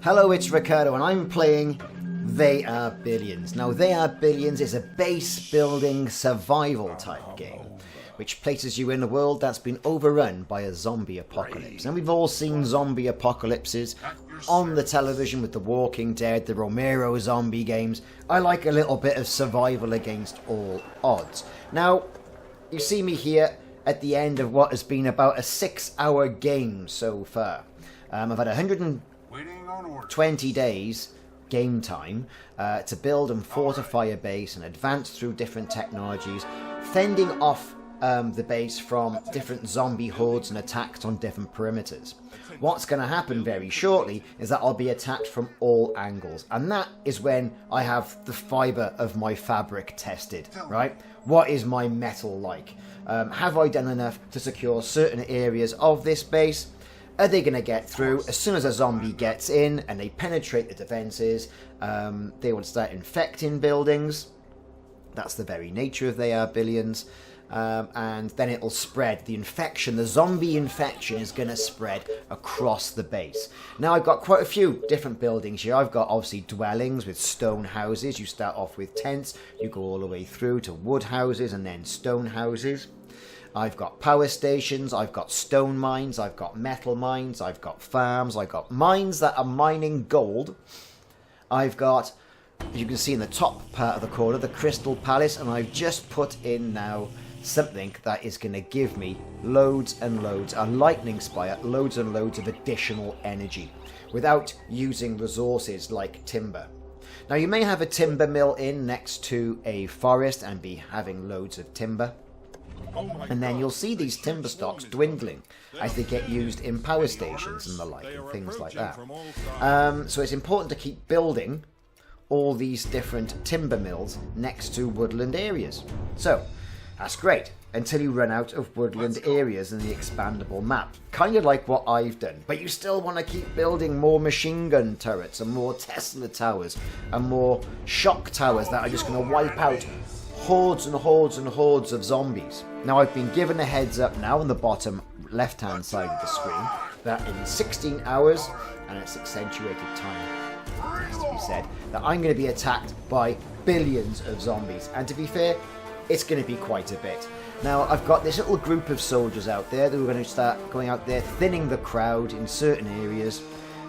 Hello, it's Ricardo, and I'm playing They Are Billions. Now, They Are Billions is a base-building survival type game, which places you in a world that's been overrun by a zombie apocalypse. And we've all seen zombie apocalypses on the television with The Walking Dead, the Romero zombie games. I like a little bit of survival against all odds. Now, you see me here at the end of what has been about a 6-hour game so far. I've had 120 days game time to build and fortify a base and advance through different technologies, fending off the base from different zombie hordes and attacks on different perimeters. What's going to happen very shortly is that I'll be attacked from all angles, and that is when I have the fibre of my fabric tested, right? What is my metal like? Have I done enough to secure certain areas of this base? Are they going to get through? As soon as a zombie gets in and they penetrate the defences, they will start infecting buildings. That's the very nature of They Are Billions. And then it'll spread. The infection, the zombie infection, is going to spread across the base. Now, I've got quite a few different buildings here. I've got obviously dwellings with stone houses. You start off with tents, you go all the way through to wood houses and then stone houses. I've got power stations, I've got stone mines, I've got metal mines, I've got farms, I've got mines that are mining gold. I've got, as you can see in the top part of the corner, the Crystal Palace, and I've just put in now something that is going to give me loads and loads, a lightning spire, loads and loads of additional energy without using resources like timber. Now, you may have a timber mill in next to a forest and be having loads of timber. And then you'll see these timber stocks dwindling as they get used in power stations and the like, and things like that. So it's important to keep building all these different timber mills next to woodland areas. So that's great until you run out of woodland areas in the expandable map. Kind of like what I've done. But you still want to keep building more machine gun turrets and more Tesla towers and more shock towers that are just going to wipe out hordes and hordes and hordes of zombies. Now, I've been given a heads up now on the bottom left hand side of the screen that in 16 hours, and it's accentuated time, it has to be said, that I'm going to be attacked by billions of zombies. And to be fair, it's going to be quite a bit. Now, I've got this little group of soldiers out there that are going to start going out there, thinning the crowd in certain areas.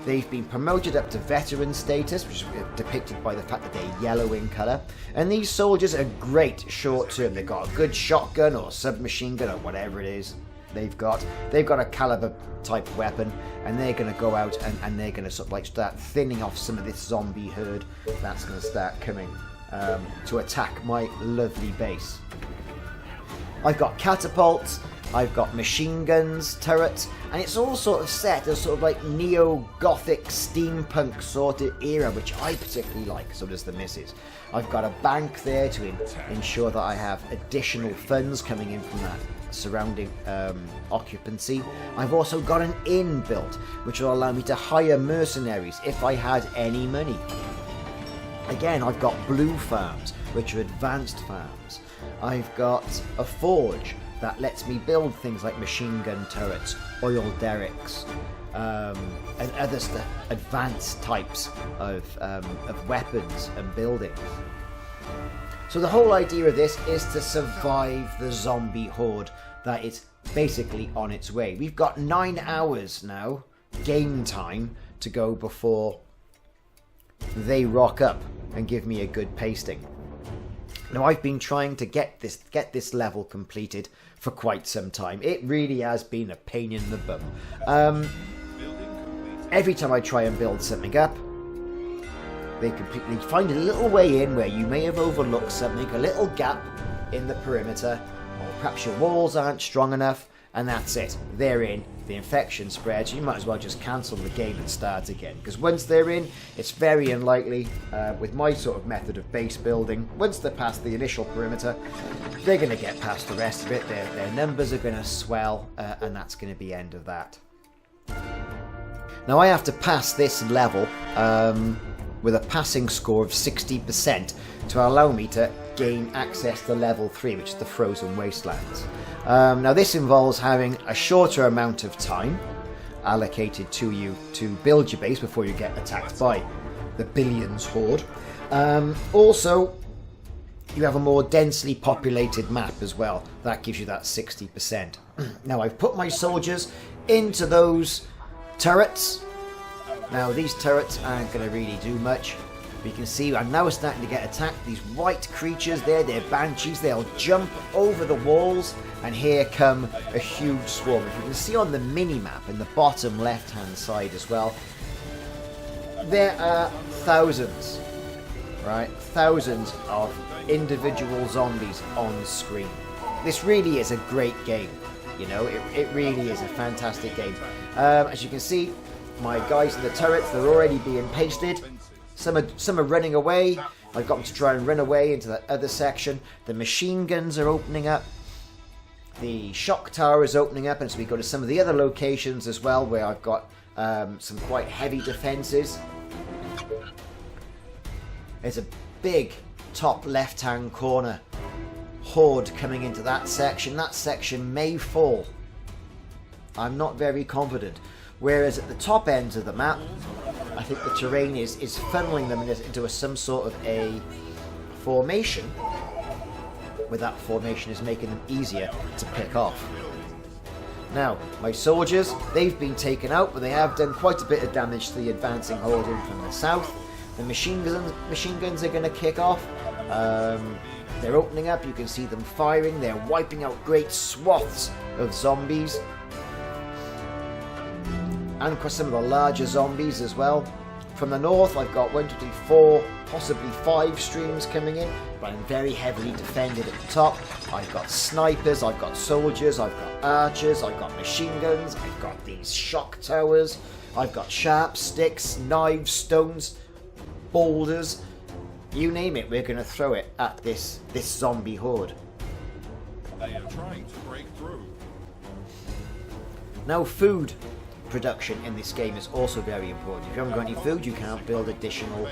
They've been promoted up to veteran status, which is depicted by the fact that they're yellow in colour. And these soldiers are great short term. They've got a good shotgun or submachine gun or whatever it is they've got. They've got a caliber type weapon, and they're going to go out and they're going to sort of like start thinning off some of this zombie herd that's going to start coming to attack my lovely base. I've got catapults, I've got machine guns, turrets, and it's all sort of set as sort of like neo-gothic steampunk sort of era, which I particularly like, so does the missus. I've got a bank there to ensure that I have additional funds coming in from that surrounding occupancy. I've also got an inn built, which will allow me to hire mercenaries if I had any money. Again, I've got blue farms, which are advanced farms. I've got a forge that lets me build things like machine gun turrets, oil derricks, and other advanced types of weapons and buildings. So the whole idea of this is to survive the zombie horde that is basically on its way. We've got 9 hours now, game time, to go before they rock up and give me a good pasting. Now, I've been trying to get this level completed for quite some time. It really has been a pain in the bum. Every time I try and build something up, they completely find a little way in where you may have overlooked something, a little gap in the perimeter, or perhaps your walls aren't strong enough, and that's it. They're in. The infection spreads. You might as well just cancel the game and start again. Because once they're in, it's very unlikely, with my sort of method of base building, once they're past the initial perimeter, they're going to get past the rest of it. Their numbers are going to swell, and that's going to be the end of that. Now, I have to pass this level with a passing score of 60% to allow me to gain access to level 3, which is the Frozen Wastelands. Now, this involves having a shorter amount of time, allocated to you to build your base before you get attacked by the Billions horde. Also, you have a more densely populated map as well. That gives you that 60%. Now, I've put my soldiers into those turrets. Now, these turrets aren't going to really do much. But you can see I'm now starting to get attacked. These white creatures there, they're banshees. They'll jump over the walls, and here come a huge swarm. If you can see on the mini-map in the bottom left-hand side as well, there are thousands, right? Thousands of individual zombies on screen. This really is a great game. You know, it really is a fantastic game. As you can see, my guys in the turrets, they're already being pasted. Some are running away. I've got them to try and run away into that other section. The machine guns are opening up. The shock tower is opening up. And so we go to some of the other locations as well, where I've got some quite heavy defenses. There's a big top left-hand corner horde coming into that section. That section may fall. I'm not very confident. Whereas at the top ends of the map, I think the terrain is funneling them into some sort of a formation, where that formation is making them easier to pick off. Now, my soldiers, they've been taken out, but they have done quite a bit of damage to the advancing horde in from the south. The machine guns are going to kick off. They're opening up, you can see them firing, they're wiping out great swaths of zombies. And of course some of the larger zombies as well. From the north, I've got 1, 2, 3, 4, possibly 5 streams coming in, but I'm very heavily defended at the top. I've got snipers, I've got soldiers, I've got archers, I've got machine guns, I've got these shock towers, I've got sharp sticks, knives, stones, boulders, you name it, we're going to throw it at this zombie horde. They are trying to break through. Now, food production in this game is also very important. If you haven't got any food, you can't build additional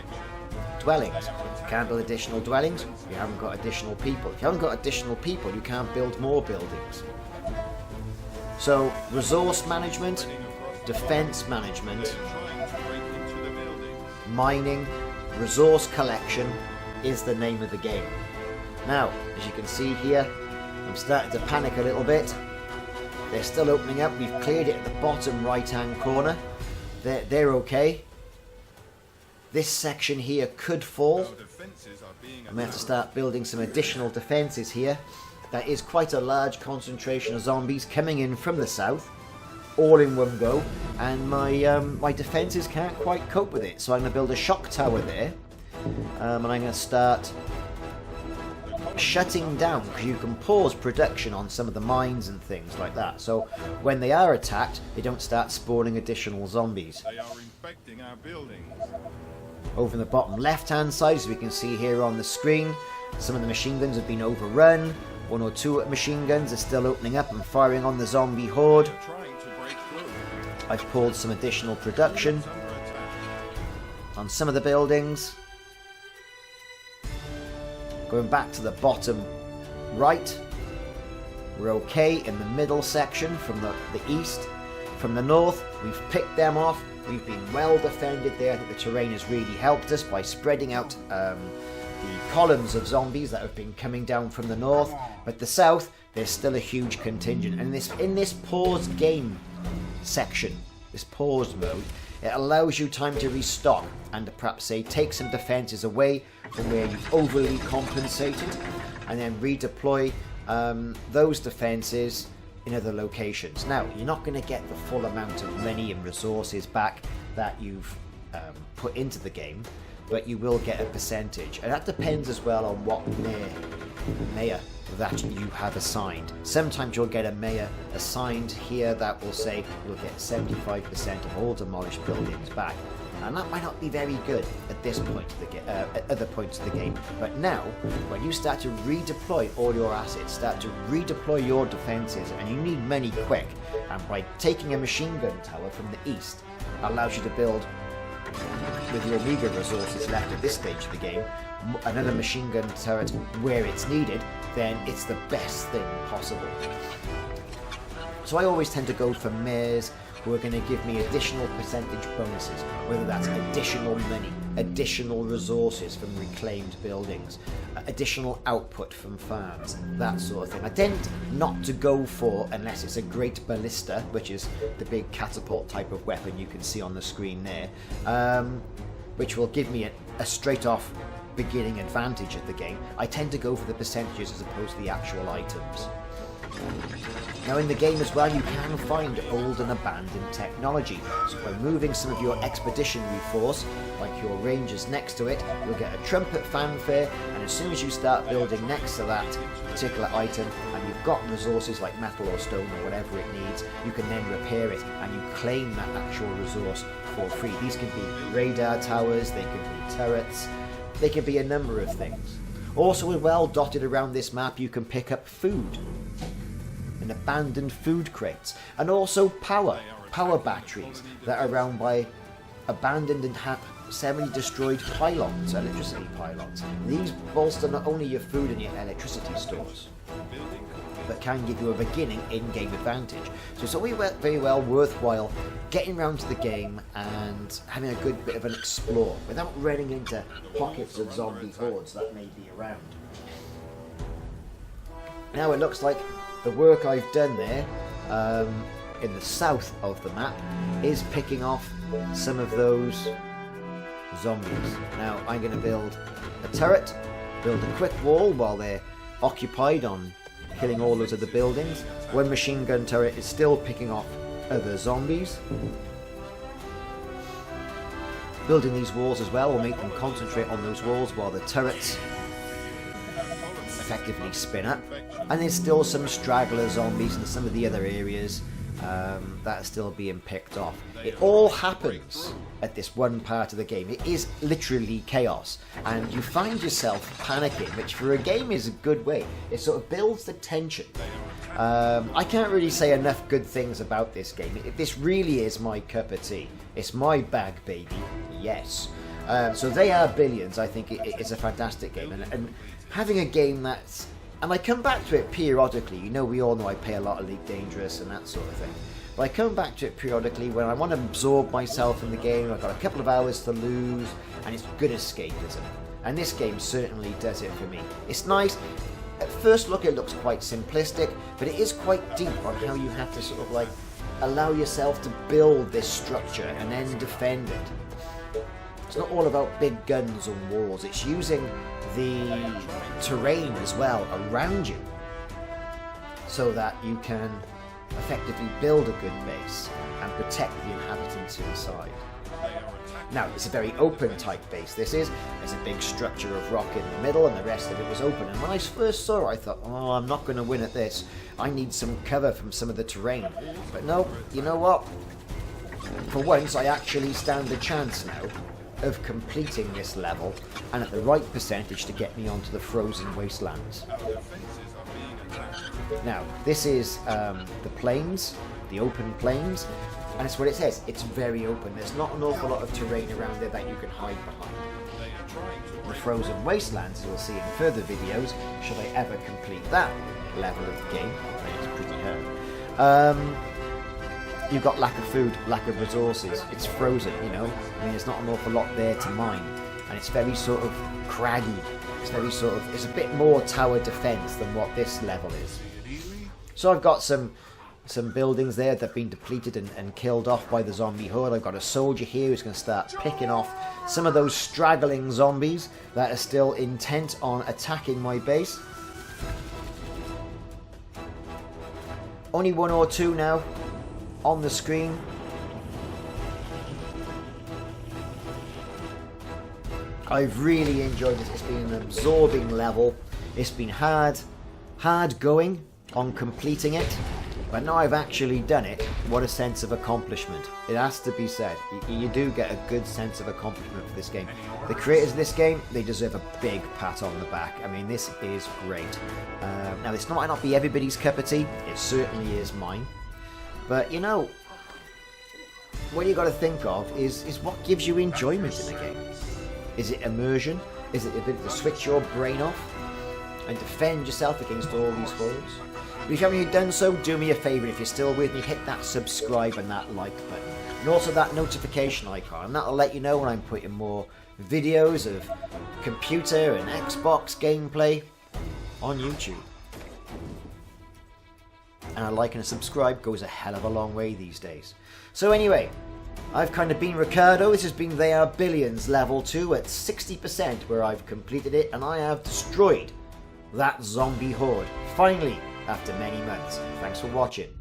dwellings. If you can't build additional dwellings, you haven't got additional people. If you haven't got additional people, you can't build more buildings. So, resource management, defense management, mining, resource collection is the name of the game. Now, as you can see here, I'm starting to panic a little bit. They're still opening up. We've cleared it at the bottom right-hand corner. They're okay. This section here could fall. I'm going to have to start building some additional defences here. That is quite a large concentration of zombies coming in from the south, all in one go, and my defences can't quite cope with it. So I'm going to build a shock tower there, and I'm going to start shutting down, because you can pause production on some of the mines and things like that. So when they are attacked, they don't start spawning additional zombies. They are infecting our buildings. Over in the bottom left-hand side, as we can see here on the screen, some of the machine guns have been overrun. 1 or 2 machine guns are still opening up and firing on the zombie horde. I've pulled some additional production on some of the buildings. Going back to the bottom right, we're okay in the middle section from the east. From the north, we've picked them off. We've been well defended there. I think the terrain has really helped us by spreading out the columns of zombies that have been coming down from the north. But the south, there's still a huge contingent. And in this paused game section, this paused mode, it allows you time to restock and to perhaps say take some defences away from where you've overly compensated, and then redeploy those defences in other locations. Now, you're not going to get the full amount of money and resources back that you've put into the game, but you will get a percentage, and that depends as well on what mayor that you have assigned. Sometimes you'll get a mayor assigned here that will say you'll get 75% of all demolished buildings back, and that might not be very good at this point of the at other points of the game. But now, when you start to redeploy all your assets, start to redeploy your defences, and you need money quick, and by taking a machine gun tower from the east allows you to build, with your meager resources left at this stage of the game, another machine gun turret where it's needed, then it's the best thing possible. So I always tend to go for mayors who are going to give me additional percentage bonuses, whether that's additional money, additional resources from reclaimed buildings, additional output from farms, that sort of thing. I tend not to go for, unless it's a great ballista, which is the big catapult type of weapon you can see on the screen there, which will give me a straight off beginning advantage at the game. I tend to go for the percentages as opposed to the actual items. Now in the game as well, you can find old and abandoned technology. So by moving some of your expeditionary force, like your rangers next to it, you'll get a trumpet fanfare, and as soon as you start building next to that particular item, and you've got resources like metal or stone or whatever it needs, you can then repair it, and you claim that actual resource for free. These can be radar towers, they can be turrets, they can be a number of things. Also as well, dotted around this map, you can pick up food. And abandoned food crates, and also power batteries that are around by abandoned and semi-destroyed pylons, electricity pylons. These bolster not only your food and your electricity stores, but can give you a beginning in-game advantage. So it's always very well worthwhile getting around to the game and having a good bit of an explore without running into pockets of zombie hordes that may be around. Now it looks like the work I've done there in the south of the map is picking off some of those zombies. Now I'm going to build a turret, build a quick wall while they're occupied on killing all those other buildings. One machine gun turret is still picking off other zombies. Building these walls as well will make them concentrate on those walls while the turrets effectively spin up. And there's still some straggler zombies in some of the other areas that are still being picked off. It all happens at this one part of the game. It is literally chaos, and you find yourself panicking, which for a game is a good way. It sort of builds the tension. I can't really say enough good things about this game. This really is my cup of tea. It's my bag, baby. Yes. So They Are Billions, I think it's a fantastic game, and having a game that's, and I come back to it periodically. You know, we all know I play a lot of League Dangerous and that sort of thing. But I come back to it periodically when I want to absorb myself in the game. I've got a couple of hours to lose, and it's good escapism. And this game certainly does it for me. It's nice. At first look, it looks quite simplistic, but it is quite deep on how you have to sort of like allow yourself to build this structure and then defend it. It's not all about big guns and walls. It's using the terrain as well around you so that you can effectively build a good base and protect the inhabitants inside. Now, it's a very open type base, this is. There's a big structure of rock in the middle and the rest of it was open. And when I first saw it, I thought, oh, I'm not going to win at this. I need some cover from some of the terrain. But no, you know what? For once, I actually stand a chance now of completing this level, and at the right percentage to get me onto the frozen wastelands. Now, this is the plains, the open plains, and it's what it says. It's very open. There's not an awful lot of terrain around there that you can hide behind. The frozen wastelands, you'll see in further videos, should I ever complete that level of the game. It's pretty hard. You've got lack of food, lack of resources. It's frozen, you know. I mean, there's not an awful lot there to mine, and it's very sort of craggy. It's very sort of, it's a bit more tower defense than what this level is. So I've got some buildings there that have been depleted and killed off by the zombie horde. I've got a soldier here who's going to start picking off some of those straggling zombies that are still intent on attacking my base. Only one or two now on the screen. I've really enjoyed it. It's been an absorbing level. It's been hard going on completing it, but now I've actually done it. What a sense of accomplishment. It has to be said. You do get a good sense of accomplishment for this game. The creators of this game, they deserve a big pat on the back. I mean, this is great. Now, this might not be everybody's cup of tea. It certainly is mine. But, you know, what you got to think of is what gives you enjoyment in a game. Is it immersion? Is it the ability to switch your brain off and defend yourself against all these hordes? But if you haven't done so, do me a favour. If you're still with me, hit that subscribe and that like button. And also that notification icon. And that'll let you know when I'm putting more videos of computer and Xbox gameplay on YouTube. And a like and a subscribe goes a hell of a long way these days. So anyway, I've kind of been Ricardo. This has been They Are Billions Level 2 at 60% where I've completed it, and I have destroyed that zombie horde. Finally, after many months. Thanks for watching.